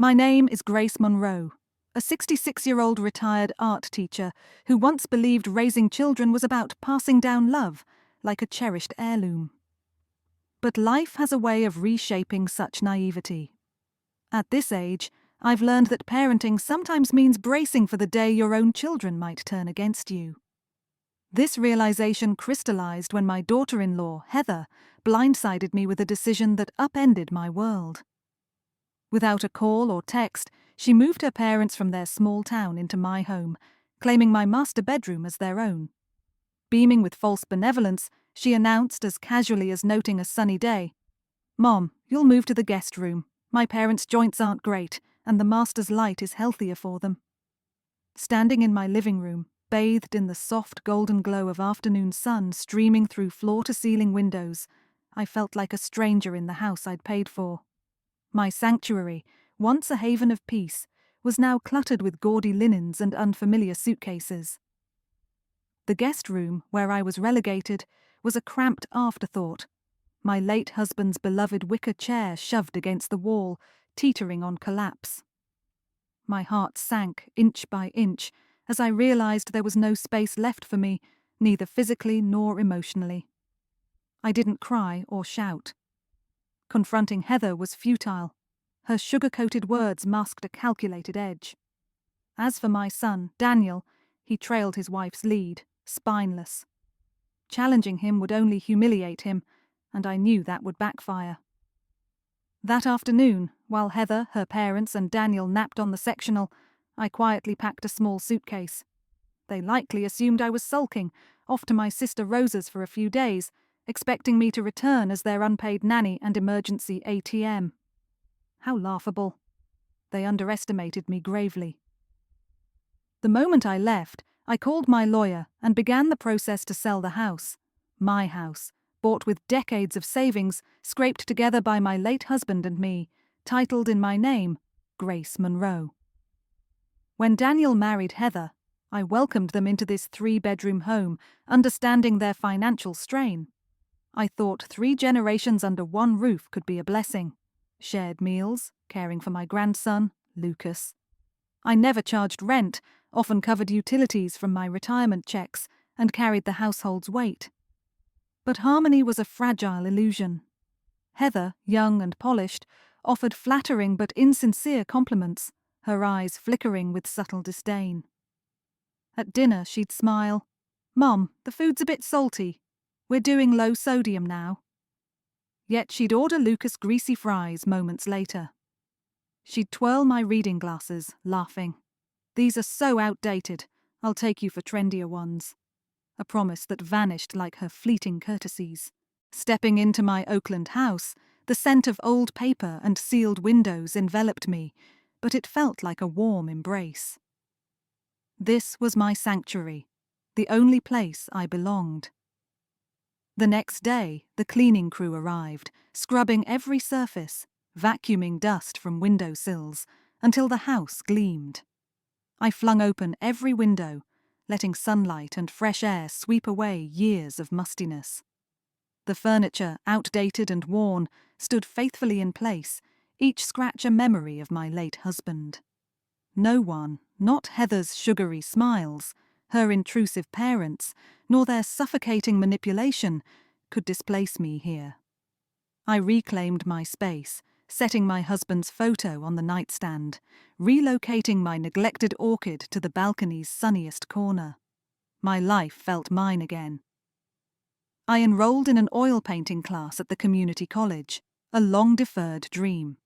My name is Grace Monroe, a 66-year-old retired art teacher who once believed raising children was about passing down love, like a cherished heirloom. But life has a way of reshaping such naivety. At this age, I've learned that parenting sometimes means bracing for the day your own children might turn against you. This realization crystallized when my daughter-in-law, Heather, blindsided me with a decision that upended my world. Without a call or text, she moved her parents from their small town into my home, claiming my master bedroom as their own. Beaming with false benevolence, she announced as casually as noting a sunny day, "Mom, you'll move to the guest room. My parents' joints aren't great, and the master's light is healthier for them." Standing in my living room, bathed in the soft golden glow of afternoon sun streaming through floor-to-ceiling windows, I felt like a stranger in the house I'd paid for. My sanctuary, once a haven of peace, was now cluttered with gaudy linens and unfamiliar suitcases. The guest room, where I was relegated, was a cramped afterthought, my late husband's beloved wicker chair shoved against the wall, teetering on collapse. My heart sank inch by inch as I realized there was no space left for me, neither physically nor emotionally. I didn't cry or shout. Confronting Heather was futile. Her sugar-coated words masked a calculated edge. As for my son, Daniel, he trailed his wife's lead, spineless. Challenging him would only humiliate him, and I knew that would backfire. That afternoon, while Heather, her parents, and Daniel napped on the sectional, I quietly packed a small suitcase. They likely assumed I was sulking, off to my sister Rosa's for a few days, expecting me to return as their unpaid nanny and emergency ATM. How laughable. They underestimated me gravely. The moment I left, I called my lawyer and began the process to sell the house. My house, bought with decades of savings, scraped together by my late husband and me, titled in my name, Grace Monroe. When Daniel married Heather, I welcomed them into this 3-bedroom home, understanding their financial strain. I thought 3 generations under one roof could be a blessing. Shared meals, caring for my grandson, Lucas. I never charged rent, often covered utilities from my retirement checks, and carried the household's weight. But harmony was a fragile illusion. Heather, young and polished, offered flattering but insincere compliments, her eyes flickering with subtle disdain. At dinner she'd smile, "Mom, the food's a bit salty. We're doing low sodium now." Yet she'd order Lucas greasy fries moments later. She'd twirl my reading glasses, laughing. "These are so outdated. I'll take you for trendier ones." A promise that vanished like her fleeting courtesies. Stepping into my Oakland house, the scent of old paper and sealed windows enveloped me, but it felt like a warm embrace. This was my sanctuary, the only place I belonged. The next day, the cleaning crew arrived, scrubbing every surface, vacuuming dust from window sills, until the house gleamed. I flung open every window, letting sunlight and fresh air sweep away years of mustiness. The furniture, outdated and worn, stood faithfully in place, each scratch a memory of my late husband. No one, not Heather's sugary smiles, her intrusive parents, nor their suffocating manipulation, could displace me here. I reclaimed my space, setting my husband's photo on the nightstand, relocating my neglected orchid to the balcony's sunniest corner. My life felt mine again. I enrolled in an oil painting class at the community college, a long-deferred dream.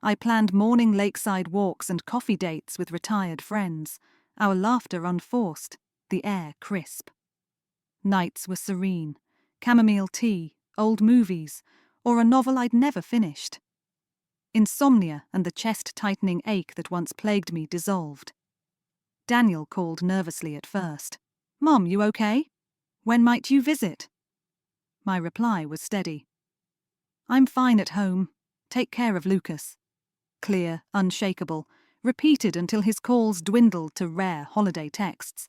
I planned morning lakeside walks and coffee dates with retired friends, our laughter unforced, the air crisp. Nights were serene, chamomile tea, old movies, or a novel I'd never finished. Insomnia and the chest-tightening ache that once plagued me dissolved. Daniel called nervously at first. "Mom, you okay? When might you visit?" My reply was steady. "I'm fine at home. Take care of Lucas." Clear, unshakable, repeated until his calls dwindled to rare holiday texts.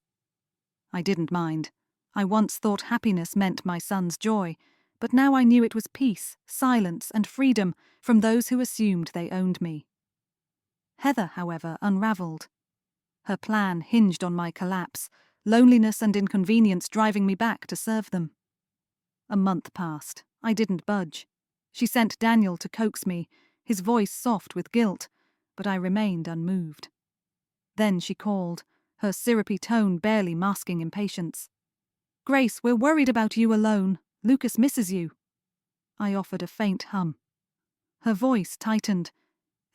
I didn't mind. I once thought happiness meant my son's joy, but now I knew it was peace, silence, and freedom from those who assumed they owned me. Heather, however, unravelled. Her plan hinged on my collapse, loneliness and inconvenience driving me back to serve them. A month passed. I didn't budge. She sent Daniel to coax me, his voice soft with guilt, but I remained unmoved. Then she called, her syrupy tone barely masking impatience. "Grace, we're worried about you alone. Lucas misses you." I offered a faint hum. Her voice tightened.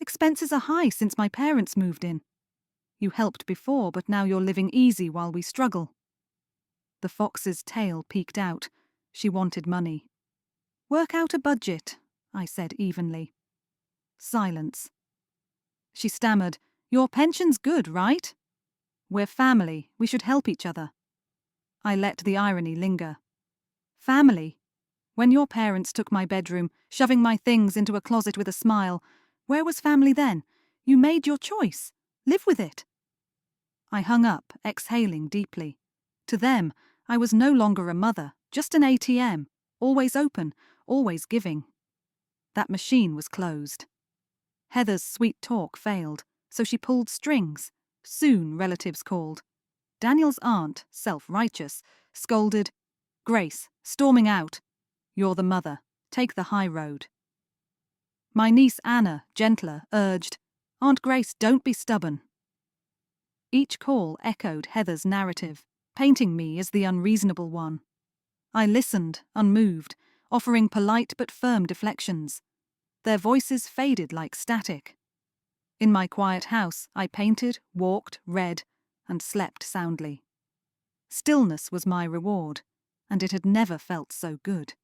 "Expenses are high since my parents moved in. You helped before, but now you're living easy while we struggle." The fox's tail peeked out. She wanted money. "Work out a budget," I said evenly. Silence. She stammered, "Your pension's good, right?" "We're family. We should help each other." I let the irony linger. "Family? When your parents took my bedroom, shoving my things into a closet with a smile, where was family then? You made your choice. Live with it." I hung up, exhaling deeply. To them, I was no longer a mother, just an ATM, always open, always giving. That machine was closed. Heather's sweet talk failed, so she pulled strings. Soon relatives called. Daniel's aunt, self-righteous, scolded, "Grace, storming out. You're the mother. Take the high road." My niece Anna, gentler, urged, "Aunt Grace, don't be stubborn." Each call echoed Heather's narrative, painting me as the unreasonable one. I listened, unmoved, offering polite but firm deflections. Their voices faded like static. In my quiet house, I painted, walked, read, and slept soundly. Stillness was my reward, and it had never felt so good.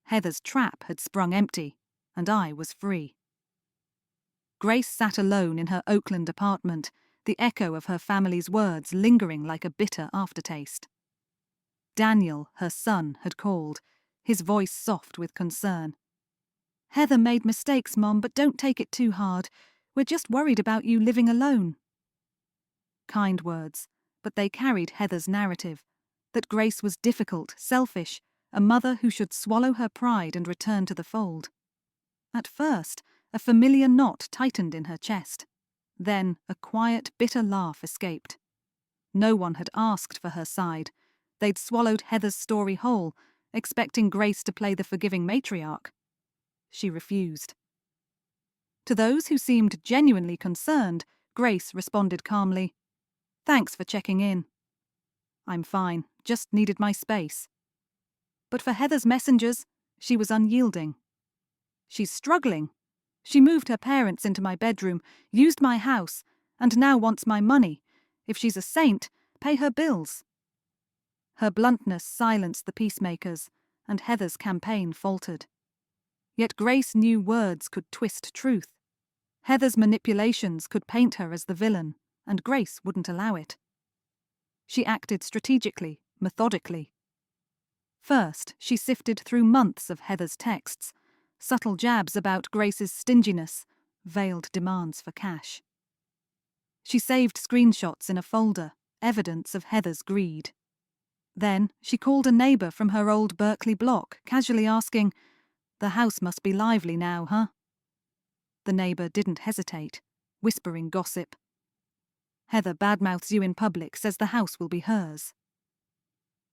Heather's trap had sprung empty, and I was free. Grace sat alone in her Oakland apartment, the echo of her family's words lingering like a bitter aftertaste. Daniel, her son, had called, his voice soft with concern. "Heather made mistakes, Mom, but don't take it too hard. We're just worried about you living alone." Kind words, but they carried Heather's narrative, that Grace was difficult, selfish, a mother who should swallow her pride and return to the fold. At first, a familiar knot tightened in her chest. Then a quiet, bitter laugh escaped. No one had asked for her side. They'd swallowed Heather's story whole, expecting Grace to play the forgiving matriarch. She refused. To those who seemed genuinely concerned, Grace responded calmly, "Thanks for checking in." "I'm fine, just needed my space." But for Heather's messengers, she was unyielding. "She's struggling. She moved her parents into my bedroom, used my house, and now wants my money. If she's a saint, pay her bills." Her bluntness silenced the peacemakers, and Heather's campaign faltered. Yet Grace knew words could twist truth. Heather's manipulations could paint her as the villain, and Grace wouldn't allow it. She acted strategically, methodically. First, she sifted through months of Heather's texts, subtle jabs about Grace's stinginess, veiled demands for cash. She saved screenshots in a folder, evidence of Heather's greed. Then she called a neighbor from her old Berkeley block, casually asking, "The house must be lively now, huh?" The neighbor didn't hesitate, whispering gossip. "Heather badmouths you in public, says the house will be hers."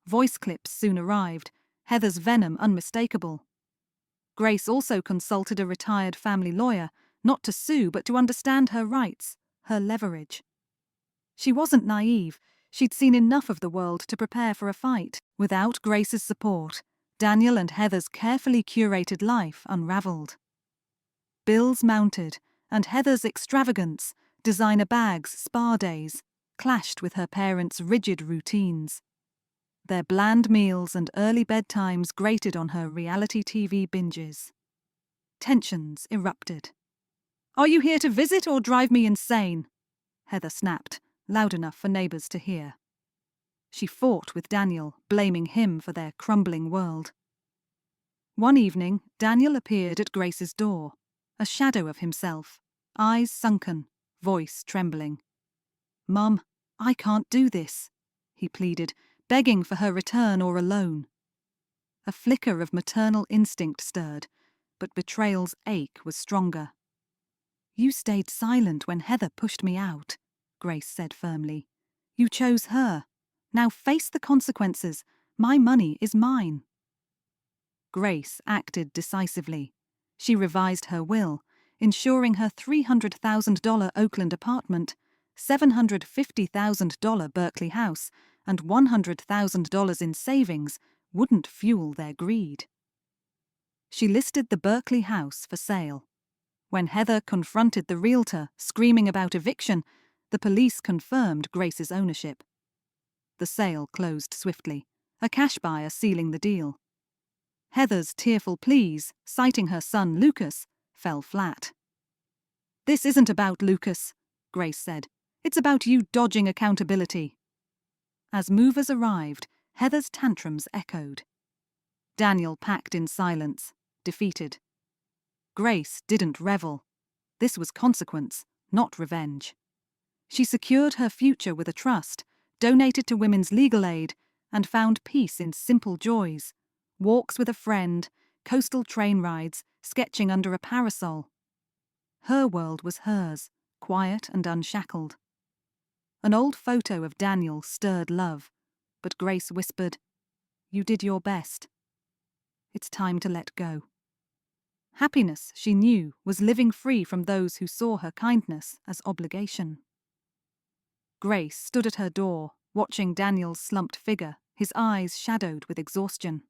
Voice clips soon arrived, Heather's venom unmistakable. Grace also consulted a retired family lawyer, not to sue but to understand her rights, her leverage. She wasn't naive. She'd seen enough of the world to prepare for a fight. Without Grace's support, Daniel and Heather's carefully curated life unraveled. Bills mounted, and Heather's extravagance, designer bags, spa days, clashed with her parents' rigid routines. Their bland meals and early bedtimes grated on her reality TV binges. Tensions erupted. "Are you here to visit or drive me insane?" Heather snapped, loud enough for neighbors to hear. She fought with Daniel, blaming him for their crumbling world. One evening, Daniel appeared at Grace's door, a shadow of himself, eyes sunken, voice trembling. "Mum, I can't do this," he pleaded, begging for her return or a loan. A flicker of maternal instinct stirred, but betrayal's ache was stronger. You stayed silent when Heather pushed me out, Grace said firmly. You chose her. Now face the consequences. My money is mine. Grace acted decisively. She revised her will, ensuring her $300,000 Oakland apartment, $750,000 Berkeley house, and $100,000 in savings wouldn't fuel their greed. She listed the Berkeley house for sale. When Heather confronted the realtor, screaming about eviction, the police confirmed Grace's ownership. The sale closed swiftly, a cash buyer sealing the deal. Heather's tearful pleas, citing her son Lucas, fell flat. This isn't about Lucas, Grace said. It's about you dodging accountability. As movers arrived, Heather's tantrums echoed. Daniel packed in silence, defeated. Grace didn't revel. This was consequence, not revenge. She secured her future with a trust, donated to women's legal aid, and found peace in simple joys. Walks with a friend, coastal train rides, sketching under a parasol. Her world was hers, quiet and unshackled. An old photo of Daniel stirred love, but Grace whispered, "You did your best. It's time to let go." Happiness, she knew, was living free from those who saw her kindness as obligation. Grace stood at her door, watching Daniel's slumped figure, his eyes shadowed with exhaustion.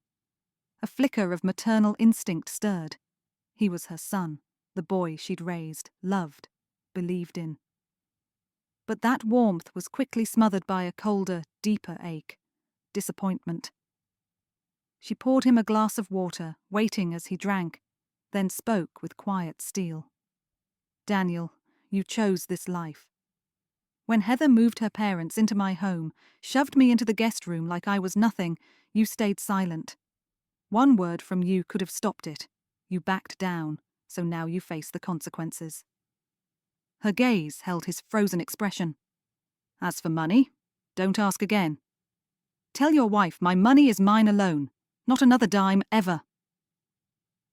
A flicker of maternal instinct stirred. He was her son, the boy she'd raised, loved, believed in. But that warmth was quickly smothered by a colder, deeper ache, disappointment. She poured him a glass of water, waiting as he drank, then spoke with quiet steel. "Daniel, you chose this life. When Heather moved her parents into my home, shoved me into the guest room like I was nothing, you stayed silent. One word from you could have stopped it. You backed down, so now you face the consequences." Her gaze held his frozen expression. "As for money, don't ask again. Tell your wife my money is mine alone, not another dime ever."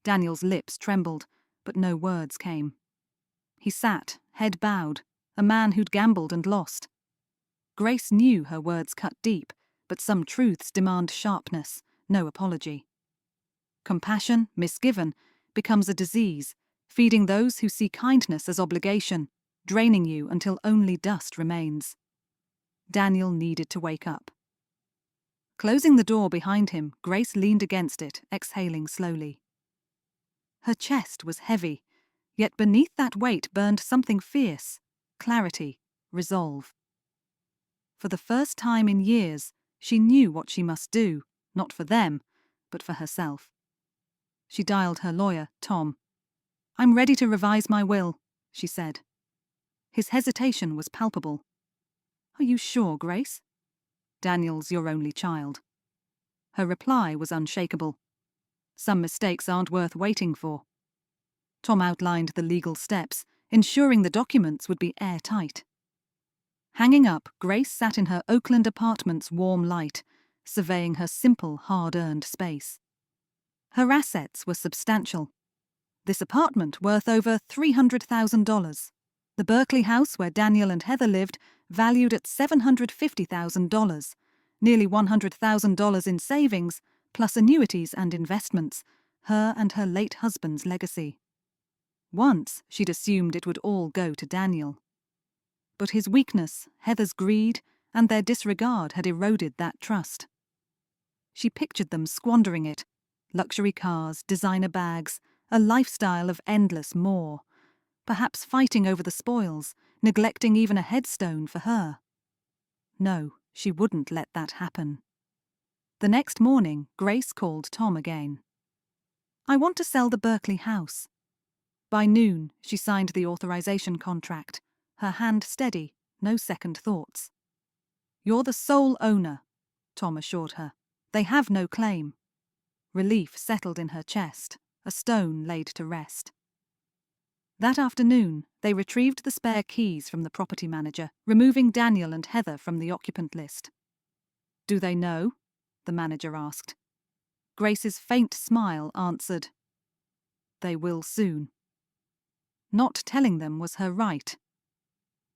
Daniel's lips trembled, but no words came. He sat, head bowed, a man who'd gambled and lost. Grace knew her words cut deep, but some truths demand sharpness, no apology. Compassion, misgiven, becomes a disease, feeding those who see kindness as obligation, draining you until only dust remains. Daniel needed to wake up. Closing the door behind him, Grace leaned against it, exhaling slowly. Her chest was heavy, yet beneath that weight burned something fierce, clarity, resolve. For the first time in years, she knew what she must do, not for them, but for herself. She dialed her lawyer, Tom. "I'm ready to revise my will," she said. His hesitation was palpable. "Are you sure, Grace?" "Daniel's your only child." Her reply was unshakable. "Some mistakes aren't worth waiting for." Tom outlined the legal steps, ensuring the documents would be airtight. Hanging up, Grace sat in her Oakland apartment's warm light, surveying her simple, hard-earned space. Her assets were substantial. This apartment worth over $300,000. The Berkeley house where Daniel and Heather lived, valued at $750,000, nearly $100,000 in savings, plus annuities and investments, her and her late husband's legacy. Once she'd assumed it would all go to Daniel. But his weakness, Heather's greed, and their disregard had eroded that trust. She pictured them squandering it. Luxury cars, designer bags, a lifestyle of endless more. Perhaps fighting over the spoils, neglecting even a headstone for her. No, she wouldn't let that happen. The next morning, Grace called Tom again. "I want to sell the Berkeley house." By noon, she signed the authorization contract, her hand steady, no second thoughts. "You're the sole owner," Tom assured her. "They have no claim." Relief settled in her chest, a stone laid to rest. That afternoon, they retrieved the spare keys from the property manager, removing Daniel and Heather from the occupant list. "Do they know?" the manager asked. Grace's faint smile answered, "They will soon." Not telling them was her right.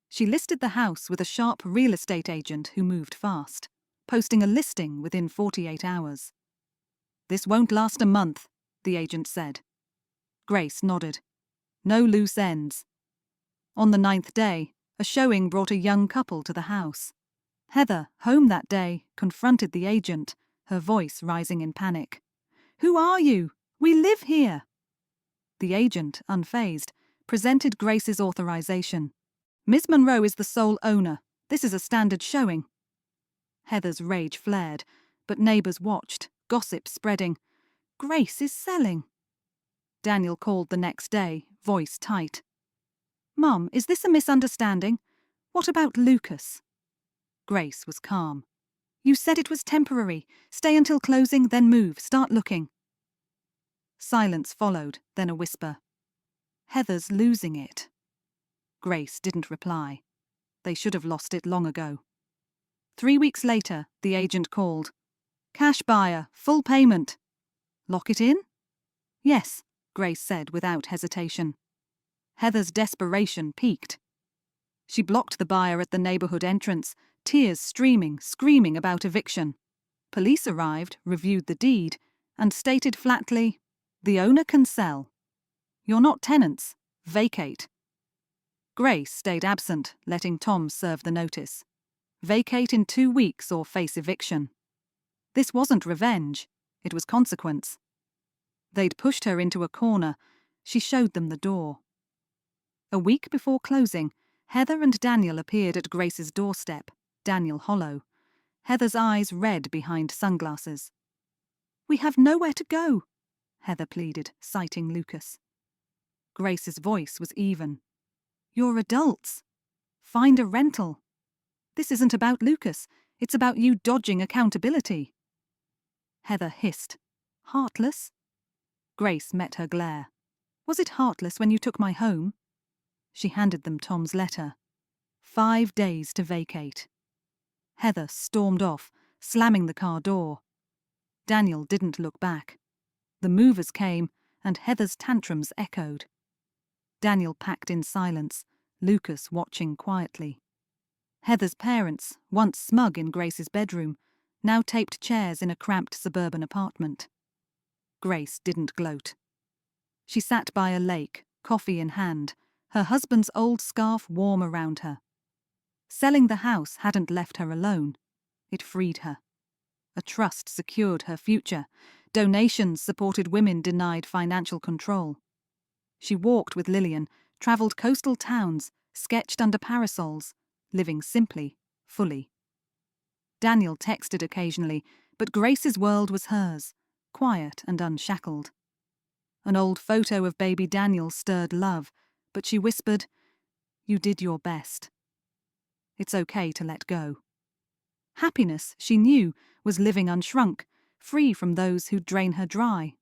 She listed the house with a sharp real estate agent who moved fast, posting a listing within 48 hours. "This won't last a month," the agent said. Grace nodded. No loose ends. On the 9th day, a showing brought a young couple to the house. Heather, home that day, confronted the agent, her voice rising in panic. "Who are you? We live here!" The agent, unfazed, presented Grace's authorization. "Miss Monroe is the sole owner. This is a standard showing." Heather's rage flared, but neighbors watched, gossip spreading. "Grace is selling." Daniel called the next day, voice tight. "Mum, is this a misunderstanding? What about Lucas?" Grace was calm. "You said it was temporary. Stay until closing, then move. Start looking." Silence followed, then a whisper. "Heather's losing it." Grace didn't reply. They should have lost it long ago. 3 weeks later, the agent called. "Cash buyer, full payment." "Lock it in?" "Yes," Grace said without hesitation. Heather's desperation peaked. She blocked the buyer at the neighborhood entrance, tears streaming, screaming about eviction. Police arrived, reviewed the deed, and stated flatly, "The owner can sell. You're not tenants. Vacate." Grace stayed absent, letting Tom serve the notice. Vacate in 2 weeks or face eviction. This wasn't revenge. It was consequence. They'd pushed her into a corner. She showed them the door. A week before closing, Heather and Daniel appeared at Grace's doorstep, Daniel hollow. Heather's eyes red behind sunglasses. "We have nowhere to go," Heather pleaded, citing Lucas. Grace's voice was even. "You're adults. Find a rental. This isn't about Lucas. It's about you dodging accountability." Heather hissed. "Heartless?" Grace met her glare. "Was it heartless when you took my home?" She handed them Tom's letter. 5 days to vacate. Heather stormed off, slamming the car door. Daniel didn't look back. The movers came, and Heather's tantrums echoed. Daniel packed in silence, Lucas watching quietly. Heather's parents, once smug in Grace's bedroom, now taped chairs in a cramped suburban apartment. Grace didn't gloat. She sat by a lake, coffee in hand, her husband's old scarf warm around her. Selling the house hadn't left her alone. It freed her. A trust secured her future. Donations supported women denied financial control. She walked with Lillian, travelled coastal towns, sketched under parasols, living simply, fully. Daniel texted occasionally, but Grace's world was hers, quiet and unshackled. An old photo of baby Daniel stirred love, but she whispered, "You did your best. It's okay to let go." Happiness, she knew, was living unshrunk, free from those who'd drain her dry.